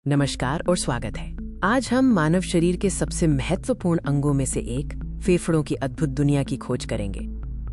नमस्कार और स्वागत है। आज हम मानव शरीर के सबसे महत्वपूर्ण अंगों में से एक फेफड़ों की अद्भुत दुनिया की खोज करेंगे।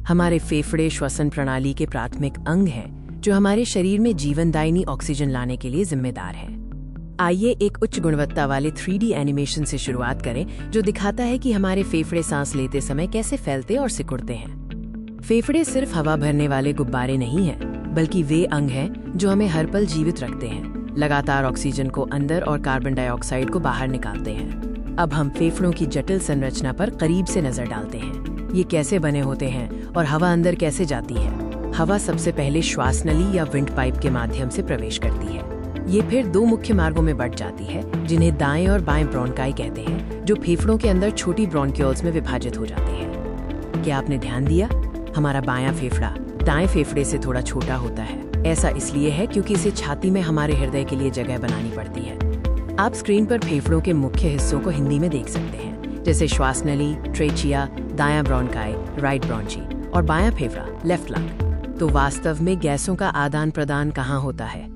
हमारे फेफड़े श्वसन प्रणाली के प्राथमिक अंग हैं, जो हमारे शरीर में जीवनदायिनी ऑक्सीजन लाने के लिए जिम्मेदार हैं। आइए एक उच्च गुणवत्ता वाले 3D एनिमेशन से शुरुआत करें, जो दिखाता है कि हमारे फेफड़े सांस लेते समय कैसे फैलते और सिकुड़ते हैं। फेफड़े सिर्फ हवा भरने वाले गुब्बारे नहीं हैं, बल्कि वे अंग हैं जो हमें हर पल जीवित रखते हैं, लगातार ऑक्सीजन को अंदर और कार्बन डाइऑक्साइड को बाहर निकालते हैं। अब हम फेफड़ों की जटिल संरचना पर करीब से नजर डालते हैं। ये कैसे बने होते हैं और हवा अंदर कैसे जाती है। हवा सबसे पहले श्वास नली या विंड पाइप के माध्यम से प्रवेश करती है। ये फिर दो मुख्य मार्गों में बंट जाती है, जिन्हें दाएं और बाएं ब्रोंकाई कहते हैं, जो फेफड़ों के अंदर छोटी ब्रोंक्यूल्स में विभाजित हो जाते हैं। क्या आपने ध्यान दिया? हमारा बायां फेफड़ा दाएं फेफड़े से थोड़ा छोटा होता है। ऐसा इसलिए है क्योंकि इसे छाती में हमारे हृदय के लिए जगह बनानी पड़ती है। आप स्क्रीन पर फेफड़ों के मुख्य हिस्सों को हिंदी में देख सकते हैं, जैसे श्वास नली, ट्रेचिया, दायां ब्रोंकाई, राइट ब्रोंची और बायां फेफड़ा, लेफ्ट लंग। तो वास्तव में गैसों का आदान प्रदान कहाँ होता है?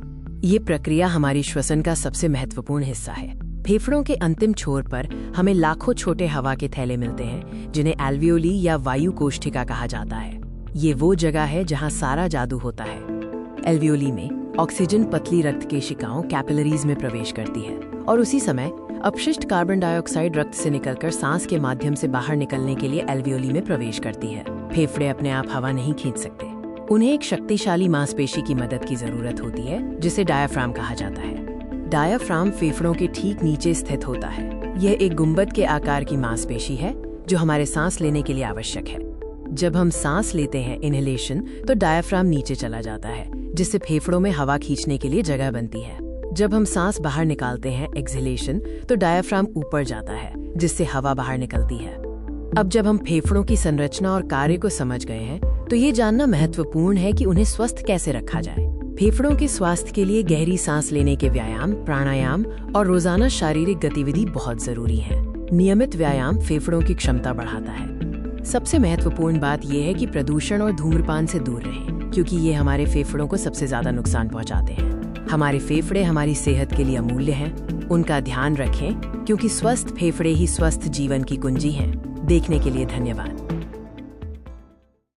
ये प्रक्रिया हमारी श्वसन का सबसे महत्वपूर्ण हिस्सा है। फेफड़ों के अंतिम छोर पर हमें लाखों छोटे हवा के थैले मिलते हैं, जिन्हें एल्वियोली या वायु कोष्ठिका कहा जाता है। ये वो जगह है जहाँ सारा जादू होता है। एल्वियोली में ऑक्सीजन पतली रक्त केशिकाओं कैपिलरीज में प्रवेश करती है और उसी समय अपशिष्ट कार्बन डाइऑक्साइड रक्त से निकलकर सांस के माध्यम से बाहर निकलने के लिए एल्वियोली में प्रवेश करती है। फेफड़े अपने आप हवा नहीं खींच सकते, उन्हें एक शक्तिशाली मांसपेशी की मदद की जरूरत होती है, जिसे डायाफ्राम कहा जाता है। डायाफ्राम फेफड़ों के ठीक नीचे स्थित होता है। यह एक गुंबद के आकार की मांसपेशी है, जो हमारे सांस लेने के लिए आवश्यक है। जब हम सांस लेते हैं इनहेलेशन, तो डायाफ्राम नीचे चला जाता है, जिससे फेफड़ों में हवा खींचने के लिए जगह बनती है। जब हम सांस बाहर निकालते हैं एक्सहेलेशन, तो डायाफ्राम ऊपर जाता है, जिससे हवा बाहर निकलती है। अब जब हम फेफड़ों की संरचना और कार्य को समझ गए हैं, तो ये जानना महत्वपूर्ण है कि उन्हें स्वस्थ कैसे रखा जाए। फेफड़ों के स्वास्थ्य के लिए गहरी सांस लेने के व्यायाम, प्राणायाम और रोजाना शारीरिक गतिविधि बहुत जरूरी है। नियमित व्यायाम फेफड़ों की क्षमता बढ़ाता है। सबसे महत्वपूर्ण बात यह है कि प्रदूषण और धूम्रपान से दूर रहें, क्योंकि ये हमारे फेफड़ों को सबसे ज्यादा नुकसान पहुंचाते हैं। हमारे फेफड़े हमारी सेहत के लिए अमूल्य हैं। उनका ध्यान रखें, क्योंकि स्वस्थ फेफड़े ही स्वस्थ जीवन की कुंजी हैं। देखने के लिए धन्यवाद।